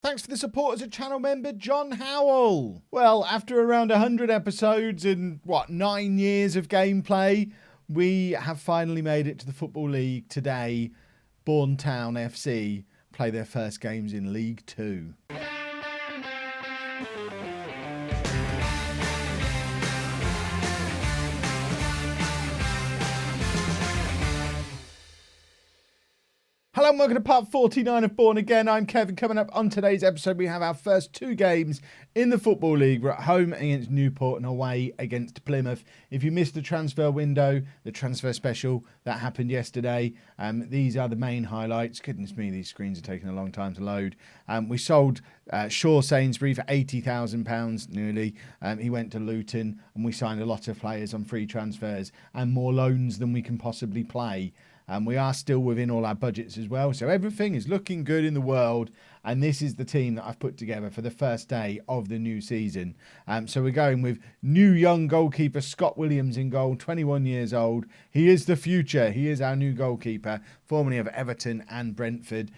Thanks for the support as a channel member, John Howell. Well, after around 100 episodes and, 9 years of gameplay, we have finally made it to the Football League today. Bourne Town FC play their first games in League 2. Hello and welcome to part 49 of Bourne Again. I'm Kevin. Coming up on today's episode, we have our first two games in the Football League. We're at home against Newport and away against Plymouth. If you missed the transfer window, the transfer special that happened yesterday, these are the main highlights. Goodness me, these screens are taking a long time to load. We sold Shaw Sainsbury for £80,000 nearly. He went to Luton and we signed a lot of players on free transfers and more loans than we can possibly play. We are still within all our budgets as well. So everything is looking good in the world. And this is the team that I've put together for the first day of the new season. So we're going with new young goalkeeper Scott Williams in goal, 21 years old. He is the future. He is our new goalkeeper, formerly of Everton and Brentford.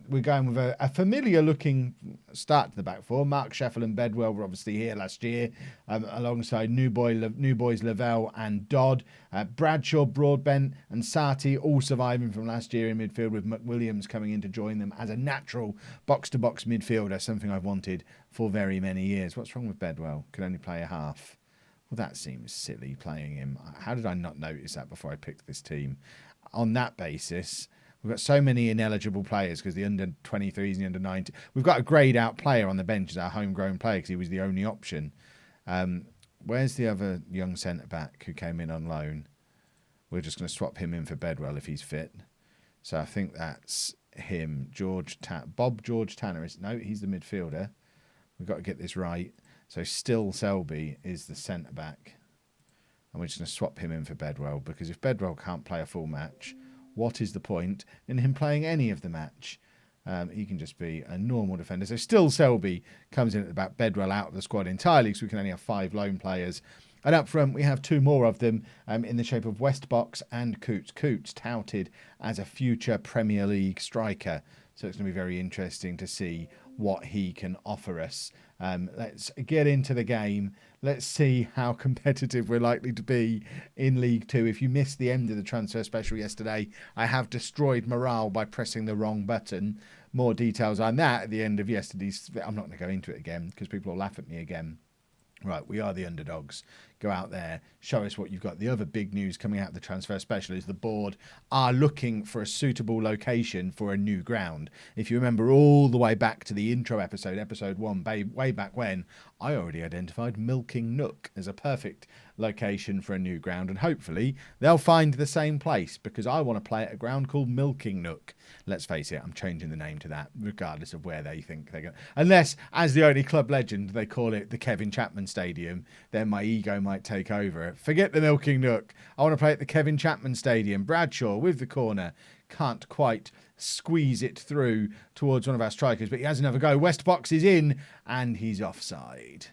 We're going with a familiar looking start to the back four. Mark Sheffield and Bedwell were obviously here last year, alongside New Boys Lavelle and Dodd. Bradshaw, Broadbent and Sarti all surviving from last year in midfield, with McWilliams coming in to join them as a natural box-to-box midfielder, something I've wanted for very many years. What's wrong with Bedwell? Can only play a half. Well, that seems silly, playing him. How did I not notice that before I picked this team? On that basis, we've got so many ineligible players because the under-23s and the under-19. We've got a greyed-out player on the bench as our homegrown player because he was the only option. Where's the other young centre-back who came in on loan? We're just going to swap him in for Bedwell if he's fit. So I think that's him. Bob George Tanner. No, he's the midfielder. We've got to get this right. So Still Selby is the centre-back. And we're just going to swap him in for Bedwell, because if Bedwell can't play a full match, what is the point in him playing any of the match? He can just be a normal defender. So Still Selby comes in at the back. Bedwell out of the squad entirely, because we can only have 5 loan players. And up front, we have 2 more of them in the shape of Westbox and Coots. Coots touted as a future Premier League striker. So it's going to be very interesting to see what he can offer us. Let's get into the game. Let's see how competitive we're likely to be in League 2. If you missed the end of the transfer special yesterday, I have destroyed morale by pressing the wrong button. More details on that at the end of yesterday's. I'm not going to go into it again because people will laugh at me again. Right, we are the underdogs. Go out there, show us what you've got. The other big news coming out of the transfer special is the board are looking for a suitable location for a new ground. If you remember all the way back to the intro episode, episode 1, way back when, I already identified Milking Nook as a perfect location for a new ground, and hopefully they'll find the same place, because I want to play at a ground called Milking Nook. Let's face it, I'm changing the name to that, regardless of where they think they're going. Unless, as the only club legend, they call it the Kevin Chapman Stadium, then my ego might take over. Forget the Milking Nook. I want to play at the Kevin Chapman Stadium. Bradshaw with the corner. Can't quite squeeze it through towards one of our strikers, but he has another go. Westbox is in, and he's offside.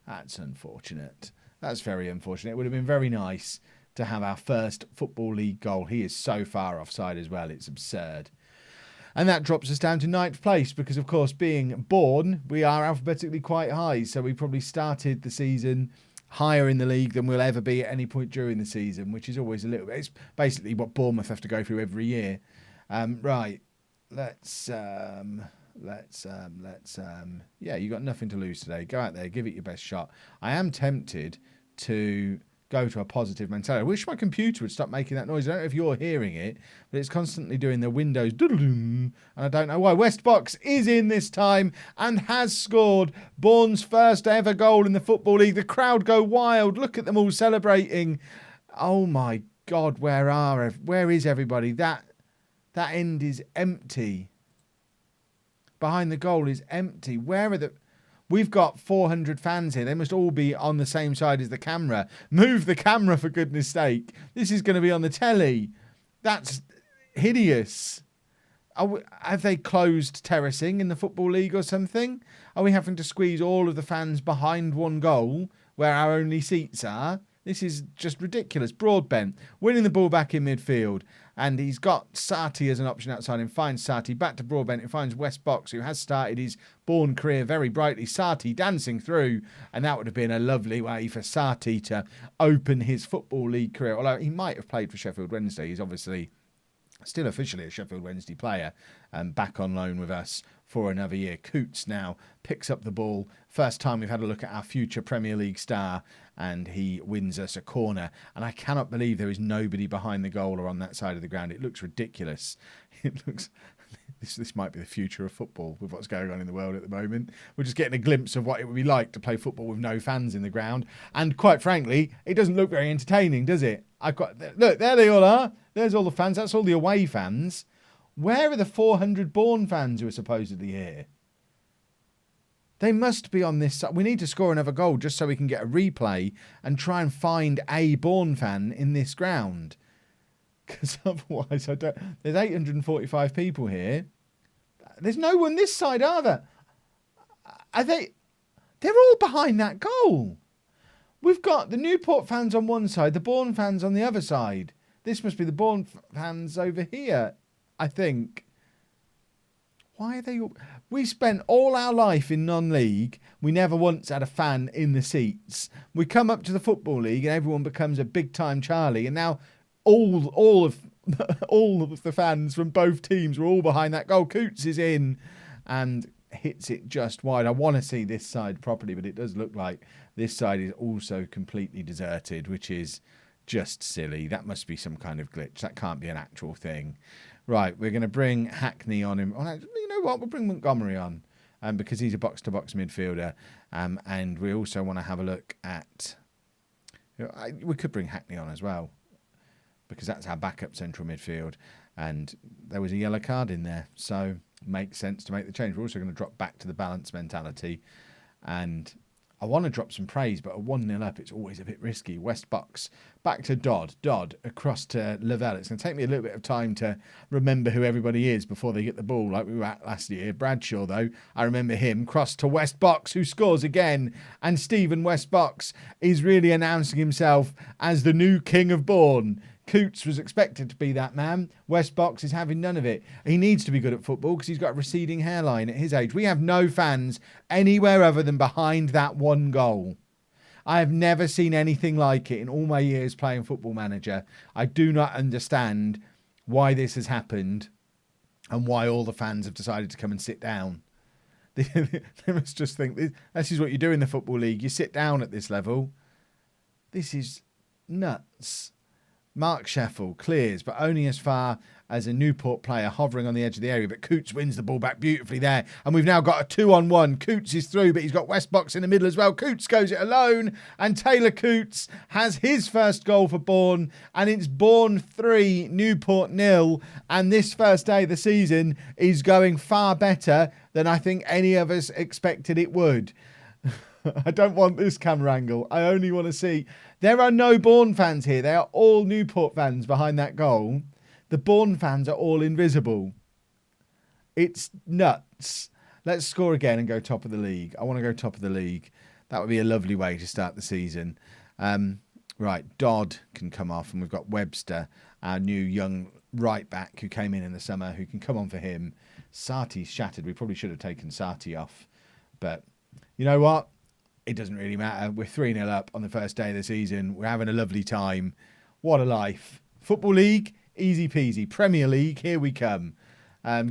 That's unfortunate. That's very unfortunate. It would have been very nice to have our first Football League goal. He is so far offside as well. It's absurd. And that drops us down to 9th place because, of course, being Bourne, we are alphabetically quite high. So we probably started the season higher in the league than we'll ever be at any point during the season, which is always a little bit. It's basically what Bournemouth have to go through every year. Right. Yeah, you got nothing to lose today. Go out there, give it your best shot. I am tempted to go to a positive mentality. I wish my computer would stop making that noise. I don't know if you're hearing it, but it's constantly doing the Windows and I don't know why. Westbox is in this time and has scored Bourne's first ever goal in the Football League. The crowd go wild. Look at them all celebrating. Oh my God, where is everybody? That end is empty. Behind the goal is empty. Where are the... We've got 400 fans here. They must all be on the same side as the camera. Move the camera, for goodness sake. This is going to be on the telly. That's hideous. Have they closed terracing in the Football League or something? Are we having to squeeze all of the fans behind one goal where our only seats are? This is just ridiculous. Broadbent winning the ball back in midfield. And he's got Sarti as an option outside him. Finds Sarti back to Broadbent. He finds West Box, who has started his Bourne career very brightly. Sarti dancing through. And that would have been a lovely way for Sarti to open his Football League career. Although he might have played for Sheffield Wednesday. He's obviously still officially a Sheffield Wednesday player, back on loan with us for another year. Coots now picks up the ball. First time we've had a look at our future Premier League star, and he wins us a corner. And I cannot believe there is nobody behind the goal or on that side of the ground. It looks ridiculous. It looks... This might be the future of football with what's going on in the world at the moment. We're just getting a glimpse of what it would be like to play football with no fans in the ground. And quite frankly, it doesn't look very entertaining, does it? Look, there they all are. There's all the fans. That's all the away fans. Where are the 400 Bourne fans who are supposedly here? They must be on this side. We need to score another goal just so we can get a replay and try and find a Bourne fan in this ground. Because otherwise, I don't... There's 845 people here. There's no one this side, are there? Are they... They're all behind that goal. We've got the Newport fans on one side, the Bourne fans on the other side. This must be the Bourne fans over here, I think. Why are they all... We spent all our life in non-league. We never once had a fan in the seats. We come up to the Football League and everyone becomes a big-time Charlie. And now... All of the fans from both teams were all behind that goal. Coots is in and hits it just wide. I want to see this side properly, but it does look like this side is also completely deserted, which is just silly. That must be some kind of glitch. That can't be an actual thing. Right, we're going to bring Hackney on him. Oh, you know what? We'll bring Montgomery on because he's a box-to-box midfielder. And we also want to have a look at... we could bring Hackney on as well, because that's our backup central midfield. And there was a yellow card in there, so it makes sense to make the change. We're also going to drop back to the balanced mentality. And I want to drop some praise, but at 1-0 up, it's always a bit risky. West Box, back to Dodd. Dodd across to Lavelle. It's going to take me a little bit of time to remember who everybody is before they get the ball, like we were at last year. Bradshaw, though, I remember him. Cross to West Box, who scores again. And Stephen West Box is really announcing himself as the new king of Bourne. Coots was expected to be that man. West Box is having none of it. He needs to be good at football because he's got a receding hairline at his age. We have no fans anywhere other than behind that one goal. I have never seen anything like it in all my years playing Football Manager. I do not understand why this has happened and why all the fans have decided to come and sit down. They must just think, this is what you do in the Football League. You sit down at this level. This is nuts. Mark Sheffel clears, but only as far as a Newport player hovering on the edge of the area. But Coots wins the ball back beautifully there. And we've now got a 2-on-1. Coots is through, but he's got West Box in the middle as well. Coots goes it alone. And Taylor Coots has his first goal for Bourne. And it's Bourne 3, Newport 0. And this first day of the season is going far better than I think any of us expected it would. I don't want this camera angle. I only want to see... There are no Bourne fans here. They are all Newport fans behind that goal. The Bourne fans are all invisible. It's nuts. Let's score again and go top of the league. I want to go top of the league. That would be a lovely way to start the season. Right, Dodd can come off, and we've got Webster, our new young right back who came in the summer, who can come on for him. Sarti's shattered. We probably should have taken Sarti off. But you know what? It doesn't really matter. We're 3-0 up on the first day of the season. We're having a lovely time. What a life. Football League, easy peasy. Premier League, here we come.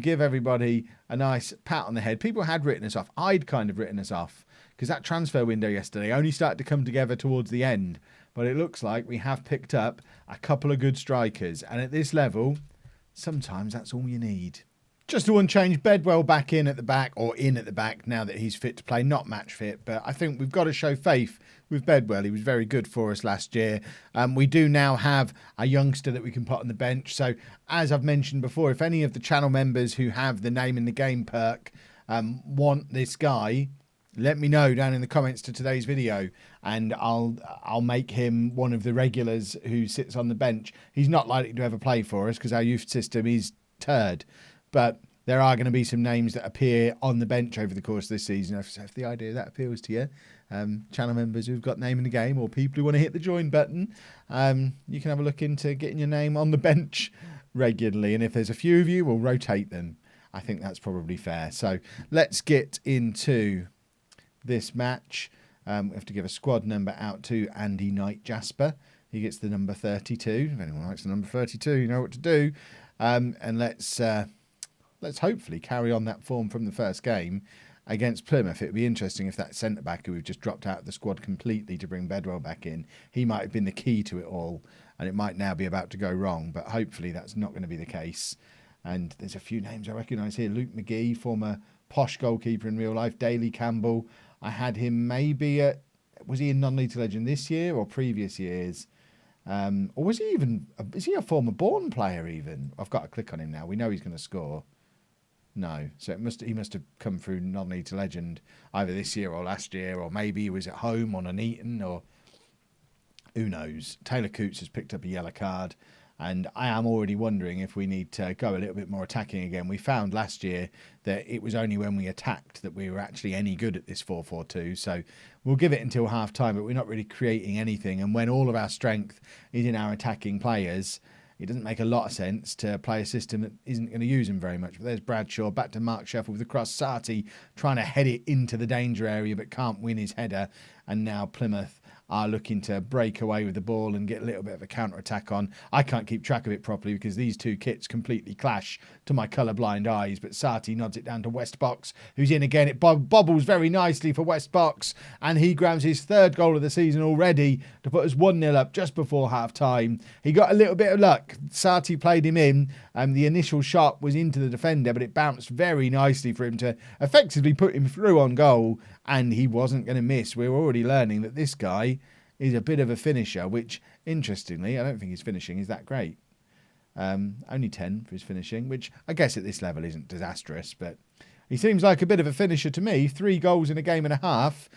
Give everybody a nice pat on the head. People had written us off. I'd kind of written us off because that transfer window yesterday only started to come together towards the end. But it looks like we have picked up a couple of good strikers. And at this level, sometimes that's all you need. Just the one change, Bedwell back in at the back, or in at the back now that he's fit to play, not match fit. But I think we've got to show faith with Bedwell. He was very good for us last year. We do now have a youngster that we can put on the bench. So as I've mentioned before, if any of the channel members who have the name in the game perk want this guy, let me know down in the comments to today's video, and I'll make him one of the regulars who sits on the bench. He's not likely to ever play for us because our youth system is turd. But there are going to be some names that appear on the bench over the course of this season. If the idea of that appeals to you, channel members who've got name in the game, or people who want to hit the join button, you can have a look into getting your name on the bench regularly. And if there's a few of you, we'll rotate them. I think that's probably fair. So let's get into this match. We have to give a squad number out to Andy Knight Jasper. He gets the number 32. If anyone likes the number 32, you know what to do. And let's hopefully carry on that form from the first game against Plymouth. It would be interesting if that centre-back who we've just dropped out of the squad completely to bring Bedwell back in, he might have been the key to it all, and it might now be about to go wrong, but hopefully that's not going to be the case. And there's a few names I recognise here. Luke McGee, former posh goalkeeper in real life. Daley Campbell. I had him maybe at... Was he in non-league legend this year or previous years? Or was he even... Is he a former Bourne player even? I've got to click on him now. We know he's going to score. No. So he must have come through non-league to legend either this year or last year, or maybe he was at home on an Eton, or... Who knows? Taylor Coots has picked up a yellow card. And I am already wondering if we need to go a little bit more attacking again. We found last year that it was only when we attacked that we were actually any good at this 4-4-2. So we'll give it until half time, but we're not really creating anything. And when all of our strength is in our attacking players, it doesn't make a lot of sense to play a system that isn't going to use them very much. But there's Bradshaw, back to Mark Sheffield with the cross. Sarti trying to head it into the danger area, but can't win his header. And now Plymouth are looking to break away with the ball and get a little bit of a counter-attack on. I can't keep track of it properly because these two kits completely clash to my colour-blind eyes, but Sarti nods it down to West Box, who's in again. It bobbles very nicely for West Box, and he grabs his third goal of the season already to put us 1-0 up just before half-time. He got a little bit of luck. Sarti played him in, and the initial shot was into the defender, but it bounced very nicely for him to effectively put him through on goal, and he wasn't going to miss. We're already learning that this guy is a bit of a finisher, which, interestingly, I don't think his finishing is that great. Only 10 for his finishing, which I guess at this level isn't disastrous, but he seems like a bit of a finisher to me. 3 goals in a game and a half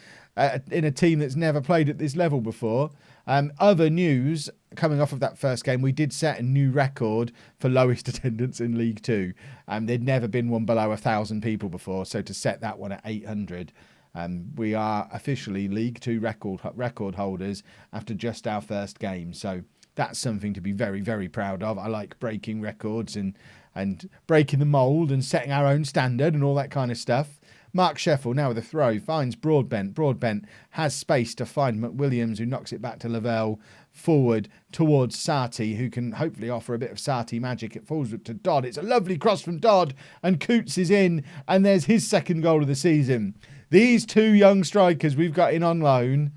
in a team that's never played at this level before. Other news, coming off of that first game, we did set a new record for lowest attendance in League 2. There'd never been one below 1,000 people before, so to set that one at 800... we are officially League 2 record holders after just our first game. So that's something to be very, very proud of. I like breaking records and breaking the mould and setting our own standard and all that kind of stuff. Mark Sheffield now with a throw, finds Broadbent. Broadbent has space to find McWilliams, who knocks it back to Lavelle, forward towards Sarti, who can hopefully offer a bit of Sarti magic. It falls to Dodd. It's a lovely cross from Dodd, and Coots is in, and there's his second goal of the season. These 2 young strikers we've got in on loan,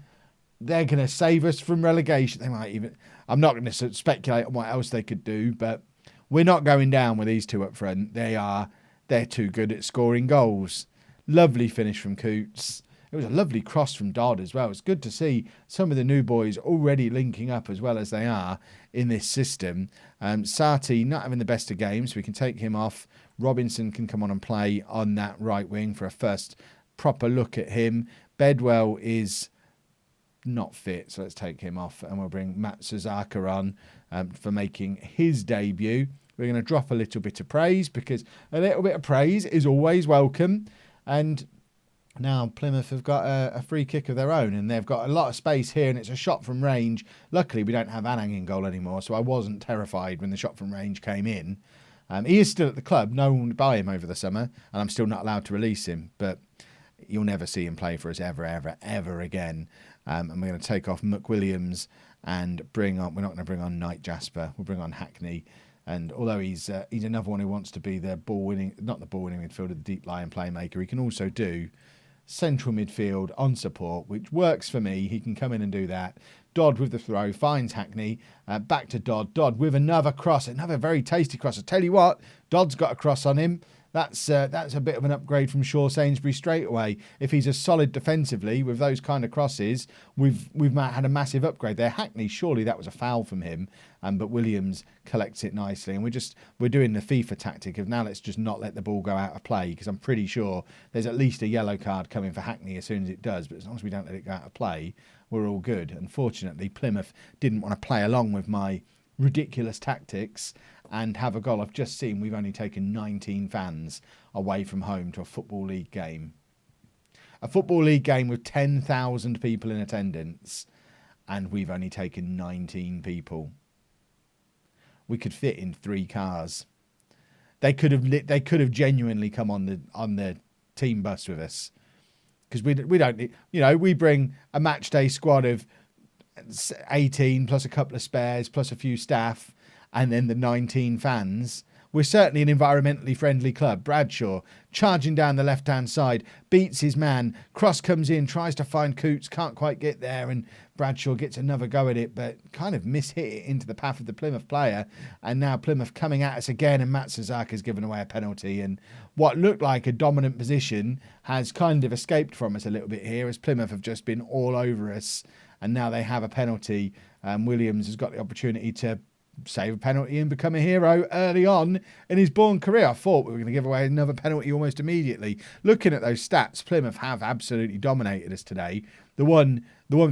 they're going to save us from relegation. They might even... I'm not going to speculate on what else they could do, but we're not going down with these 2 up front. They're too good at scoring goals. Lovely finish from Coots. It was a lovely cross from Dodd as well. It's good to see some of the new boys already linking up as well as they are in this system. Sarti not having the best of games. We can take him off. Robinson can come on and play on that right wing for a first proper look at him. Bedwell is not fit, so let's take him off, and we'll bring Matt Suzaka on for making his debut. We're going to drop a little bit of praise, because a little bit of praise is always welcome. And now Plymouth have got a free kick of their own, and they've got a lot of space here, and it's a shot from range. Luckily, we don't have Anang in goal anymore, so I wasn't terrified when the shot from range came in. He is still at the club. No one would buy him over the summer, and I'm still not allowed to release him, but you'll never see him play for us ever, ever, ever again. And we're going to take off McWilliams and bring on... We're not going to bring on Knight Jasper. We'll bring on Hackney. And although he's another one who wants to be the ball-winning... Not the ball-winning midfielder, the deep-lying playmaker. He can also do central midfield on support, which works for me. He can come in and do that. Dodd with the throw, finds Hackney. Back to Dodd. Dodd with another cross. Another very tasty cross. I tell you what, Dodd's got a cross on him. That's a bit of an upgrade from Shaw Sainsbury straight away. If he's as solid defensively with those kind of crosses, we've had a massive upgrade there. Hackney, surely that was a foul from him, but Williams collects it nicely. And we're doing the FIFA tactic of now let's just not let the ball go out of play, because I'm pretty sure there's at least a yellow card coming for Hackney as soon as it does. But as long as we don't let it go out of play, we're all good. Unfortunately, Plymouth didn't want to play along with my ridiculous tactics and have a goal. I've just seen we've only taken 19 fans away from home to a Football League game. A Football League game with 10,000 people in attendance, and we've only taken 19 people. we could fit in 3 cars. They could have genuinely come on the team bus with us, because we don't need, we bring a match day squad of 18 plus a couple of spares plus a few staff and then the 19 fans. We're certainly an environmentally friendly club. Bradshaw charging down the left-hand side, beats his man. Cross comes in, tries to find Coots, can't quite get there, and Bradshaw gets another go at it, but kind of mishit it into the path of the Plymouth player. And now Plymouth coming at us again, and Matsuzaka's given away a penalty. And what looked like a dominant position has kind of escaped from us a little bit here, as Plymouth have just been all over us. And now they have a penalty. Williams has got the opportunity to save a penalty and become a hero early on in his Bourne career. I thought we were going to give away another penalty almost immediately. Looking at those stats, Plymouth have absolutely dominated us today. The one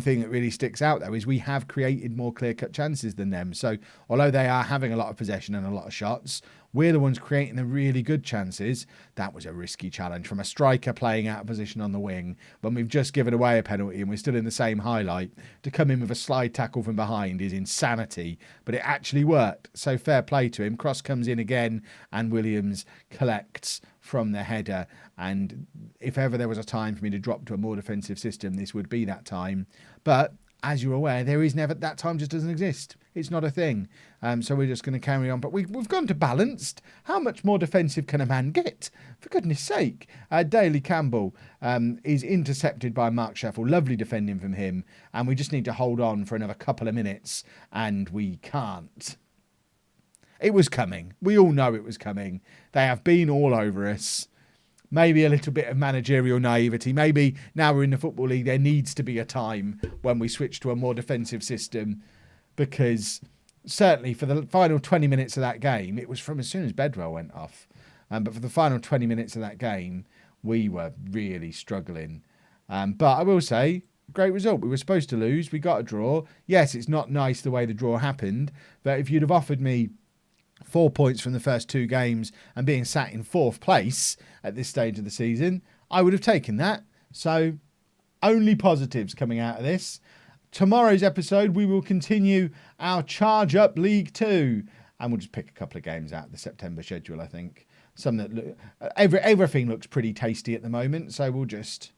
thing that really sticks out, though, is we have created more clear-cut chances than them. So although they are having a lot of possession and a lot of shots, we're the ones creating the really good chances. That was a risky challenge from a striker playing out of position on the wing when we've just given away a penalty and we're still in the same highlight. To come in with a slide tackle from behind is insanity, but it actually worked. So fair play to him. Cross comes in again and Williams collects from the header. And if ever there was a time for me to drop to a more defensive system, this would be that time. But as you're aware, there is never, that time just doesn't exist. It's not a thing. So we're just going to carry on. But we've gone to balanced. How much more defensive can a man get? For goodness sake. Daly Campbell is intercepted by Mark Sheffel. Lovely defending from him. And we just need to hold on for another couple of minutes. And we can't. It was coming. We all know it was coming. They have been all over us. Maybe a little bit of managerial naivety. Maybe now we're in the Football League, there needs to be a time when we switch to a more defensive system, because certainly for the final 20 minutes of that game, it was from as soon as Bedwell went off. But for the final 20 minutes of that game, we were really struggling. But I will say, great result. We were supposed to lose. We got a draw. Yes, it's not nice the way the draw happened, but if you'd have offered me 4 points from the first 2 games and being sat in 4th place at this stage of the season, I would have taken that. So only positives coming out of this. Tomorrow's episode, we will continue our charge up League 2, and we'll just pick a couple of games out of the September schedule, I think. Some that look, everything looks pretty tasty at the moment, so we'll just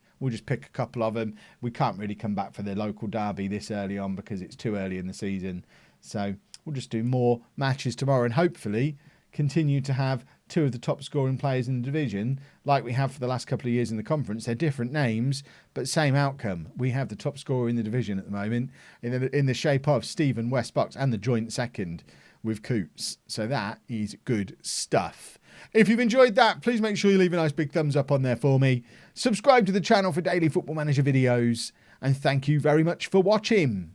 pick a couple of them. We can't really come back for the local derby this early on because it's too early in the season. So we'll just do more matches tomorrow and hopefully continue to have 2 of the top scoring players in the division like we have for the last couple of years in the conference. They're different names, but same outcome. We have the top scorer in the division at the moment in the shape of Stephen Westbox and the joint second with Coots. So that is good stuff. If you've enjoyed that, please make sure you leave a nice big thumbs up on there for me. Subscribe to the channel for daily Football Manager videos, and thank you very much for watching.